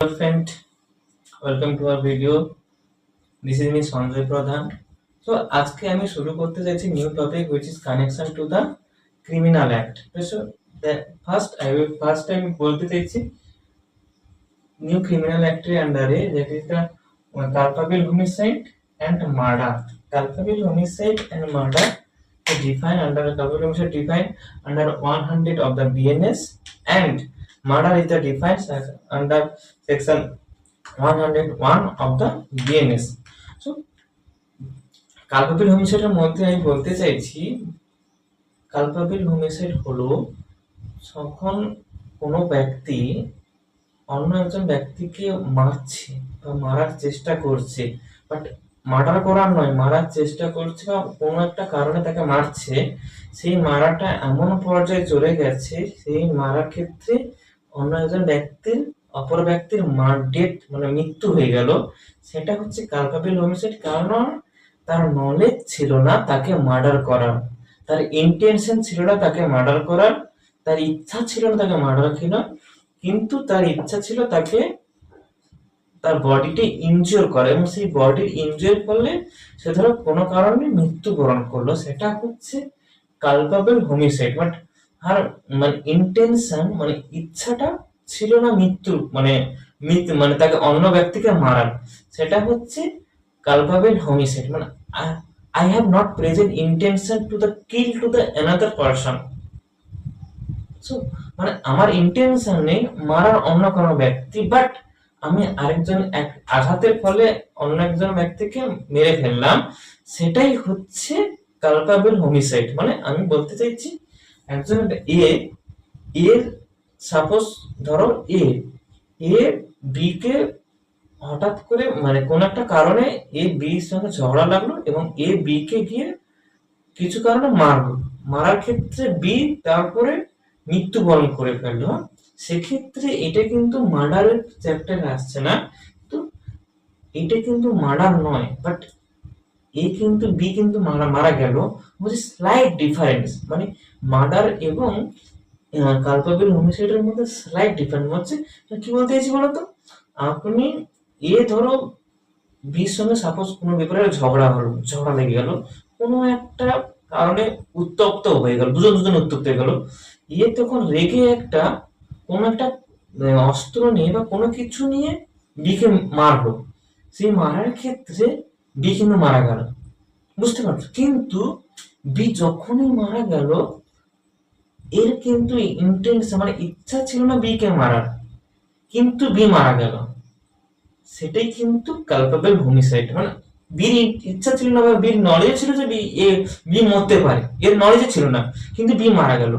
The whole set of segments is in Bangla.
Hello friend, welcome to our video. This is me Sanjay Pradhan. So আজকে আমি শুরু করতে যাচ্ছি new topic which is connection to the criminal act. So that first time বলতে চাইছি new criminal act এর আন্ডারে that is the culpable homicide and murder. Culpable homicide and murder is defined under culpable homicide defined under 100 of the BNS and murder is the defined under section 101 of the BNS. So কালপাবিল হোমিসাইডের মধ্যে আমি বলতে চাইছি কালপাবিল হোমিসাইড হলো যখন কোনো ব্যক্তি অন্য একজন ব্যক্তিকে মারছে বা মারার চেষ্টা করছে, বাট মার্ডার করার নয়, মারার চেষ্টা করছে বা কোনো একটা কারণে তাকে মারছে, সেই মারাটা এমন পর্যায়ে চলে গেছে সেই মারার ক্ষেত্রে অন্য একজন ব্যক্তির অপর ব্যক্তির ডেথ মানে মৃত্যু হয়ে গেল, সেটা হচ্ছে কালপাবিল হোমিসাইড। কারণ তার নলেজ ছিল না তাকে মার্ডার করার, তার ইন্টেনশন ছিল না তাকে মার্ডার করার, তার ইচ্ছা ছিল না তাকে মার্ডার করার, কিন্তু তার ইচ্ছা ছিল তাকে তার বডিতে ইনজিওর করে এবং সেই বডির ইনজিওর করলে সে ধরো কোনো কারণে মৃত্যুবরণ করলো, সেটা হচ্ছে কালপাবল হোমিসাইড। বাট আর মানে ইন্টেনশন মানে ইচ্ছাটা ছিল না মৃত্যু মানে মানে তাকে অন্য ব্যক্তিকে মারার, সেটা হচ্ছে কালপাবল হোমিসাইড। মানে I have not present intention to the kill to the another person. So মানে আমার ইন্টেনশন নেই মারার অন্য কোনো ব্যক্তি, বাট আমি আরেকজন আঘাতের ফলে অন্য একজন ব্যক্তিকে মেরে ফেললাম, সেটাই হচ্ছে কালপাবল হোমিসাইড। মানে আমি বলতে চাইছি একজন এর সাপোজ ধরো এ বি কে হঠাৎ করে মানে কোন একটা কারণে এ বির সঙ্গে ঝগড়া লাগলো এবং এ বি কে গিয়ে কিছু কারণে মারলো, মারার ক্ষেত্রে বি তারপরে মৃত্যুবরণ করে ফেললো, সেক্ষেত্রে এটা কিন্তু মার্ডারের চ্যাপ্টারে আসছে না, তো এটা কিন্তু মার্ডার নয়, বাট এ কিন্তু বি কিন্তু মারা গেল, বুঝি স্লাইট ডিফারেন্স। মানে মার্ডার এবং কালপাবল হোমিসাইডের মধ্যে স্লাইট ডিফারেন্স হচ্ছে। কি বলতে চাইছি বলতো, আপনি ধরো বির সঙ্গে সাপোজ কোনো ব্যাপারে ঝগড়া লেগে গেল, কোনো একটা কারণে উত্তপ্ত হয়ে গেল, দুজন উত্তপ্ত হয়ে গেল, তখন রেগে কোনো একটা অস্ত্র নিয়ে বা কোনো কিছু নিয়ে বিকে মারলো, সেই মারার ক্ষেত্রে বি কিন্তু মারা গেল, বুঝতে পারছো? কিন্তু বি যখনই মারা গেল এর কিন্তু ইন্টেনশন মানে ইচ্ছা ছিল না বি কে মারার, কিন্তু বি মারা গেল, সেটাই কিন্তু কালপাবল হোমিসাইড। মানে বীর ইচ্ছা ছিল না বা বীর নলেজ ছিল যে বি মরতে পারে, এর নলেজ ছিল না, কিন্তু বি মারা গেল,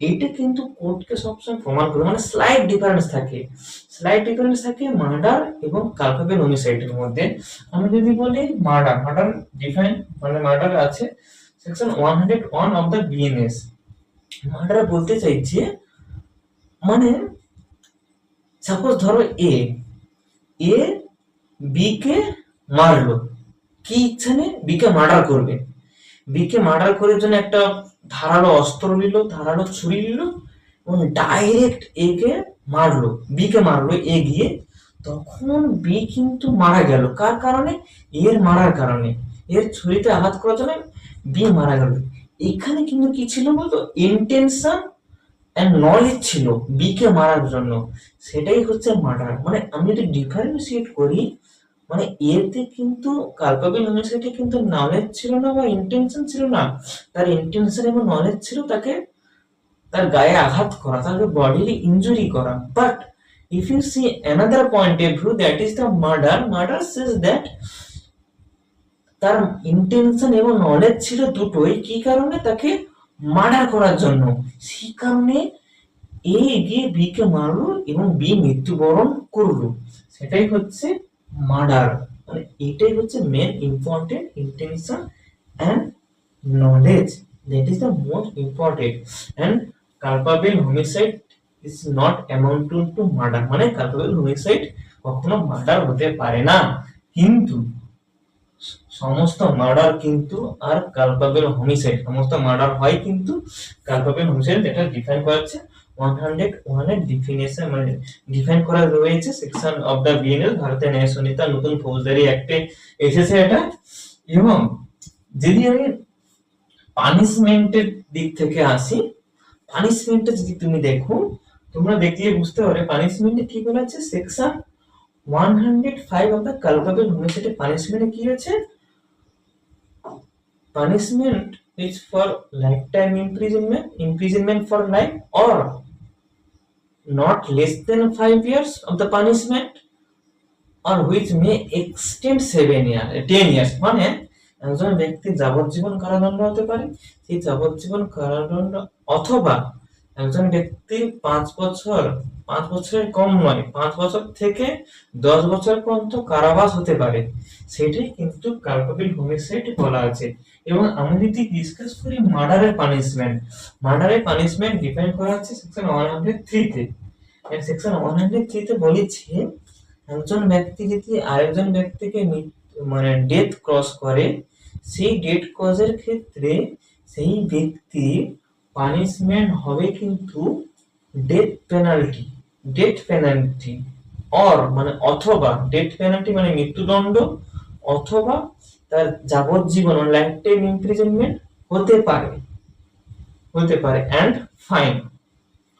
এইটা কিন্তু কোর্টকে সবসময় প্রমাণ করে। মানে স্লাইট ডিফারেন্স থাকে মার্ডার এবং কালপাবল হোমিসাইডের মধ্যে। আমি যদি বলি মার্ডার ডিফাইন মানে মার্ডার আছে section 101 of the BNS. Murder বলতে চাইছে মানে সাপোজ ধরো এ বি কে মারলো, কি ইচ্ছা নেই বি কে মার্ডার করবে, বি কে মার্ডার করার জন্য একটা ধারালো অস্ত্র নিল, ধারালো ছুরি নিল এবং ডাইরেক্ট এ কে মারলো, বি কে মারলো এ গিয়ে, তখন বি কিন্তু মারা গেল কার কারণে? এর মারার কারণে, এর ছুরিতে আঘাত করার জন্য বি মারা গেল। এখানে কিন্তু কি ছিল বলতো, ইন্টেনশন এন্ড নলেজ ছিল বি কে মারার জন্য, সেটাই হচ্ছে মার্ডার। মানে আমি যদি ডিফারেন্সিয়েট করি, মানে এতে কিন্তু কালপাবল হোমিসাইডে কিন্তু নলেজ ছিল না বা ইন্টেনশন ছিল না, তার ইন্টেনশন এবং নলেজ ছিল তাকে তার গায়ে আঘাত করা, তাকে বডির ইনজুরি করা। But if you see another point of view, that is the murder says that তার ইন্টেনশন এবং নলেজ ছিল দুটোই, কি কারণে? তাকে মার্ডার করার জন্য, সেই কারণে এ গিয়ে বি কে মারলো এবং বি মৃত্যুবরণ করলো, সেটাই হচ্ছে মার্ডার। মানে এটাই হচ্ছে main important, intention and knowledge, that is the most important. And culpable homicide is not amounting to murder. মানে কালপাবল হোমিসাইড কখনো মার্ডার হতে পারে না, কিন্তু সমস্ত মার্ডার কিন্তু আর কালপাবল হোমিসাইড সমস্ত মার্ডার হয় কিন্তু কালপাবল হোমিসাইড, এটা ডিফাইন করা হচ্ছে 101 এর ডিফিনেশন মানে ডিফাইন করা রয়েছে সেকশন অফ দা বিএনএস ভারতের ন্যায় সংহিতা নতুন ফৌজদারি অ্যাক্টে এসেছে এটা। এবং যদি আমি পানিশমেন্টের দিক থেকে আসি, পানিশমেন্টে যদি তুমি দেখো, তোমরা দেখলে বুঝতে পারবে পানিশমেন্টে কি বলা আছে, সেকশন 105 অফ দা কালকাবেল হোমিসাইড পানিশমেন্টে কি আছে, punishment is for lifetime imprisonment for life or not less than 5 years of the punishment or which may extend 10 years মানে একজন ব্যক্তি যাবজ্জীবন কারাদণ্ড হতে পারে, সেই যাবজ্জীবন কারাদণ্ড অথবা একজন ব্যক্তি 5 বছরের কম নয় 5 বছর থেকে 10 বছর পর্যন্ত কারাবাস হতে পারে, সেটাই কিন্তু কালকাবেল হোমিসাইড বলা আছে। এবং আমি যদি ডিসকাস করি মার্ডারের পানিশমেন্ট ডিফাইন করা আছে সেকশন 103 তে। সেকশন 103 তে বলেছে একজন ব্যক্তি যদি আরেকজন ব্যক্তিকে মানে ডেথ ক্রস করে, সেই ডেথ ক্রসের ক্ষেত্রে সেই ব্যক্তি পানিশমেন্ট হবে কিন্তু ডেথ পেনাল্টি অর মানে অথবা ডেথ পেনাল্টি মানে মৃত্যুদণ্ড অথবা তার যাবজ্জীবন লাইফ টাইম ইমপ্রিজনমেন্ট হতে পারে এন্ড ফাইন।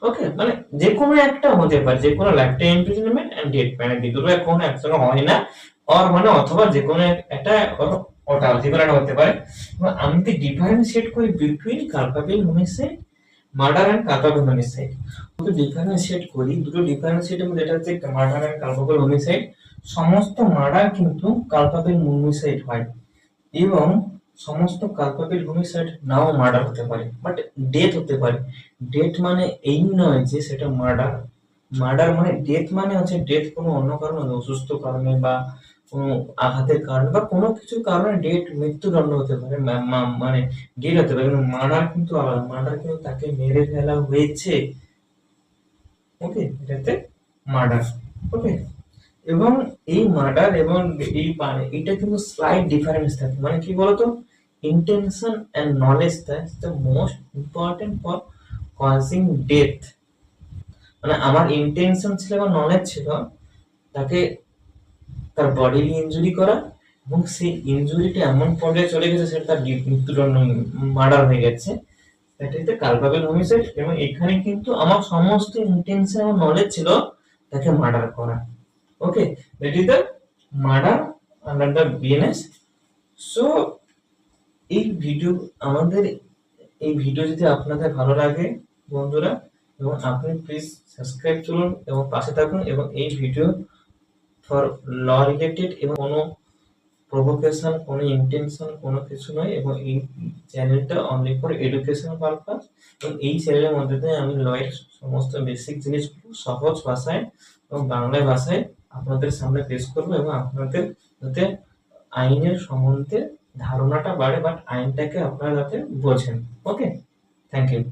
ওকে, মানে যে কোনো একটা হতে পারে, যে কোনো life time imprisonment and death penalty দুটো কোনো একসঙ্গে হয় না, অর মানে অথবা যে কোনো একটা ওটা যে কোনো একটা হতে পারে। আমি যদি ডিফারেন্সিয়েট করি between culpable homicide murder and culpable homicide, দুটো ডিফারেন্সিয়েট করি, দুটো ডিফারেন্সিয়েটের মধ্যে এটা হচ্ছে মার্ডার এন্ড কালকাবেল হোমিসাইড। সমস্ত মার্ডার কিন্তু কালকাবেল হোমিসাইড হয় এবং সমস্ত কালকাবেল হোমিসাইড নাও মার্ডার হতে পারে, বাট ডেথ হতে পারে। ডেথ মানে এই নয় যে সেটা মার্ডার মানে ডেথ মানে হচ্ছে ডেথ কোনো অন্য কারণে, অসুস্থ কারণে বা কোনো আঘাতের কারণে বা কোনো কিছু কারণে ডেথ মৃত্যুদণ্ড হতে পারে, মানে ডেথ হতে পারে। কিন্তু মার্ডার কিন্তু আলাদা, মার্ডার কিন্তু তাকে মেরে ফেলা হয়েছে, ওকে, এটাতে মার্ডার। ওকে, এবং এই মার্ডার এবং এই এটা কিন্তু স্লাইট ডিফারেন্স থাকে, মানে কি বলতো, intention and knowledge that's the most important for causing death. মানে আমার ইন্টেনশন ছিল বা নলেজ ছিল তাকে তার বডিলি ইনজুরি করা, এবং সেই ইনজুরিটা এমন পর্যায়ে চলে গেছে সেটা তার মৃত্যুদণ্ড মার্ডার হয়ে গেছে, এটাতে কালকাবেল হোমিসাইড। এবং এখানে কিন্তু আমার সমস্ত ইন্টেনশন এবং নলেজ ছিল তাকে মার্ডার করা। ওকে, that is the murder under the BNS. So আমাদের এই ভিডিও যদি আপনাদের ভালো লাগে বন্ধুরা, এবং আপনি প্লিজ সাবস্ক্রাইব করুন এবং পাশে থাকুন, এবং এই ভিডিও ফর ল রিলেটেড এবং কোনো প্রভোকেশন, কোনো ইন্টেনশন, কোনো কিছু নয়, এবং এই চ্যানেলটা অনলি ফর এডুকেশন পারপাস। এবং এই চ্যানেলের মধ্যে দিয়ে আমি লয়ের সমস্ত বেসিক জিনিসগুলো সহজ ভাষায় এবং বাংলা ভাষায় আপনাদের সামনে পেশ করবো, এবং আপনাদের যাতে আইনের সম্বন্ধে ধারণাটা বাড়ে, বাট আইনটাকে আপনারা যাতে বোঝেন। ওকে, থ্যাংক ইউ।